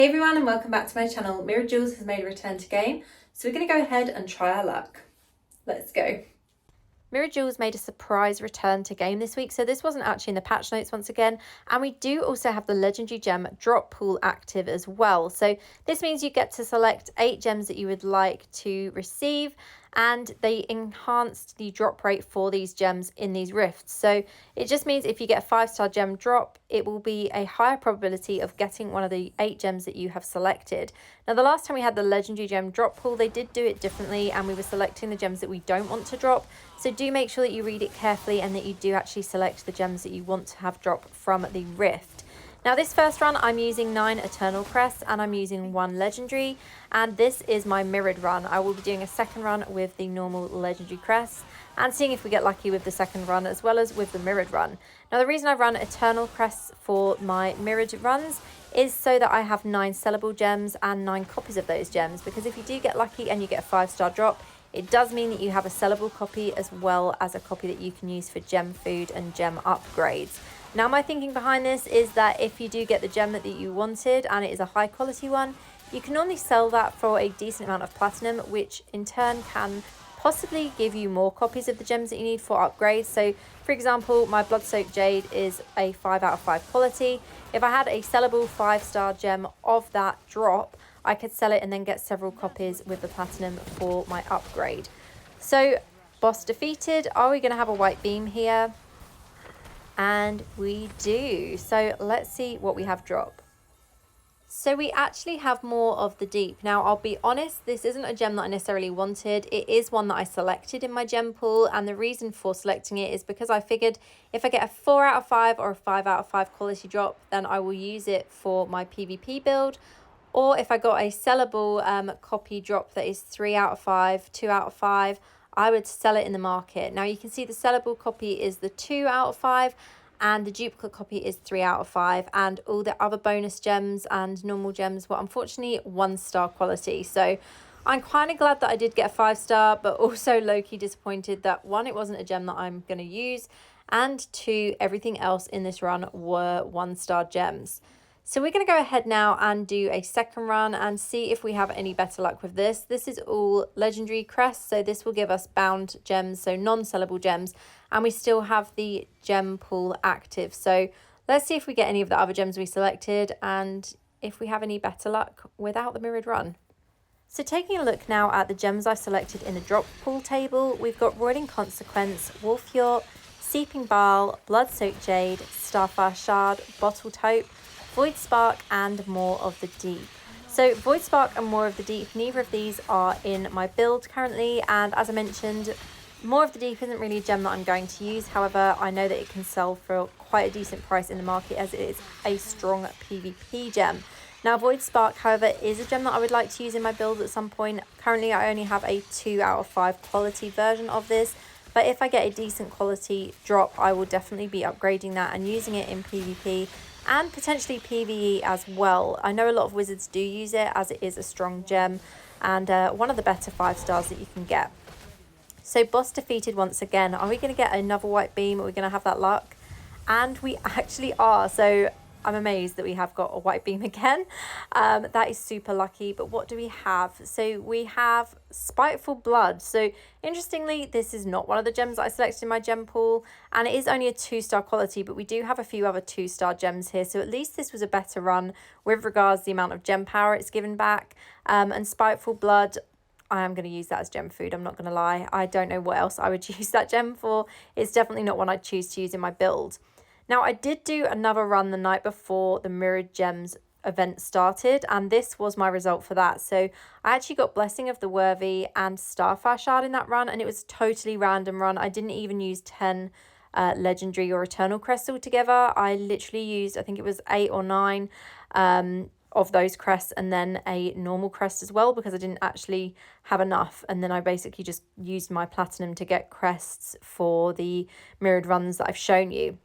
Hey everyone and welcome back to my channel. Mirror Jewels has made a return to game, so we're going to go ahead and try our luck. Let's go. Mirror Jewels made a surprise return to game this week, so this wasn't actually in the patch notes once again, and we do also have the legendary gem drop pool active as well. So this means you get to select 8 gems that you would like to receive, and they enhanced the drop rate for these gems in these rifts. So it just means if you get a 5-star gem drop, it will be a higher probability of getting one of the 8 gems that you have selected. Now, the last time we had the legendary gem drop pool, they did do it differently, and we were selecting the gems that we don't want to drop. So do make sure that you read it carefully and that you do actually select the gems that you want to have drop from the rift. Now, this first run, I'm using 9 Eternal Crests and I'm using 1 Legendary, and this is my mirrored run. I will be doing a second run with the normal Legendary Crests and seeing if we get lucky with the second run as well as with the mirrored run. Now, the reason I run Eternal Crests for my mirrored runs is so that I have 9 sellable gems and 9 copies of those gems, because if you do get lucky and you get a 5-star drop, it does mean that you have a sellable copy as well as a copy that you can use for gem food and gem upgrades. Now, my thinking behind this is that if you do get the gem that you wanted and it is a high quality one, you can normally sell that for a decent amount of platinum, which in turn can possibly give you more copies of the gems that you need for upgrades. So for example, my Blood-Soaked Jade is a 5 out of 5 quality. If I had a sellable 5-star gem of that drop, I could sell it and then get several copies with the platinum for my upgrade. So boss defeated. Are we going to have a white beam here? And we do. So let's see what we have drop. So we actually have more of the deep. Now, I'll be honest, this isn't a gem that I necessarily wanted. It is one that I selected in my gem pool, and the reason for selecting it is because I figured if I get a 4 out of 5 or a 5 out of 5 quality drop, then I will use it for my PvP build. Or if I got a sellable copy drop that is 3 out of 5, 2 out of 5, I would sell it in the market. Now you can see the sellable copy is the 2 out of 5 and the duplicate copy is 3 out of 5, and all the other bonus gems and normal gems were unfortunately 1-star quality. So I'm kind of glad that I did get a 5-star, but also low-key disappointed that 1, it wasn't a gem that I'm going to use, and 2, everything else in this run were 1-star gems. So we're going to go ahead now and do a second run and see if we have any better luck with this. This is all legendary crests, so this will give us bound gems, so non-sellable gems, and we still have the gem pool active. So let's see if we get any of the other gems we selected and if we have any better luck without the mirrored run. So taking a look now at the gems I selected in the drop pool table, we've got Roiling Consequence, Wolf Yacht, Seeping Bile, Blood-Soaked Jade, Starfire Shard, Bottled Hope, Void Spark and More of the Deep. So Void Spark and More of the Deep, neither of these are in my build currently, and as I mentioned, More of the Deep isn't really a gem that I'm going to use. However, I know that it can sell for quite a decent price in the market as it is a strong PvP gem. Now, Void Spark, however, is a gem that I would like to use in my build at some point. Currently, I only have a 2 out of 5 quality version of this, but if I get a decent quality drop, I will definitely be upgrading that and using it in PvP and potentially PvE as well. I know a lot of wizards do use it as it is a strong gem and one of the better 5-stars that you can get. So boss defeated once again. Are we going to get another white beam? Are we going to have that luck? And we actually are. So I'm amazed that we have got a white beam again. That is super lucky. But what do we have? So we have Spiteful Blood. So interestingly, this is not one of the gems that I selected in my gem pool, and it is only a 2-star quality, but we do have a few other 2-star gems here. So at least this was a better run with regards to the amount of gem power it's given back. And Spiteful Blood, I am going to use that as gem food. I'm not going to lie. I don't know what else I would use that gem for. It's definitely not one I'd choose to use in my build. Now, I did do another run the night before the Mirrored Gems event started, and this was my result for that. So I actually got Blessing of the Worthy and Starfire Shard in that run, and it was a totally random run. I didn't even use 10 Legendary or Eternal Crests altogether. I literally used, I think it was 8 or 9 of those crests and then a normal crest as well, because I didn't actually have enough, and then I basically just used my platinum to get crests for the mirrored runs that I've shown you.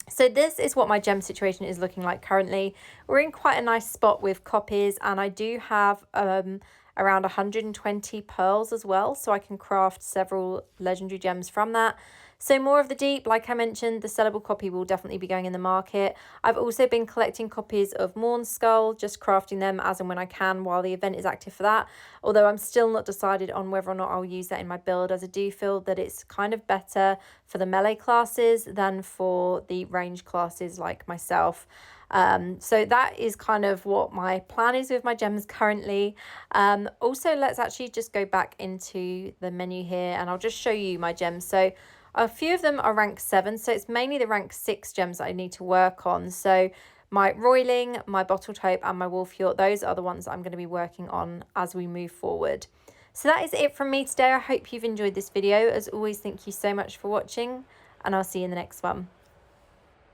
So this is what my gem situation is looking like currently. We're in quite a nice spot with copies, and I do have around 120 pearls as well, so I can craft several legendary gems from that. So more of the deep, like I mentioned, the sellable copy will definitely be going in the market. I've also been collecting copies of Morn Skull, just crafting them as and when I can while the event is active for that. Although I'm still not decided on whether or not I'll use that in my build, as I do feel that it's kind of better for the melee classes than for the range classes like myself. So that is kind of what my plan is with my gems currently. Also, let's actually just go back into the menu here and I'll just show you my gems. So a few of them are rank 7, so it's mainly the rank 6 gems that I need to work on. So my Roiling, my Bottled Hope and my Wolfjord, those are the ones that I'm going to be working on as we move forward. So that is it from me today. I hope you've enjoyed this video. As always, thank you so much for watching and I'll see you in the next one.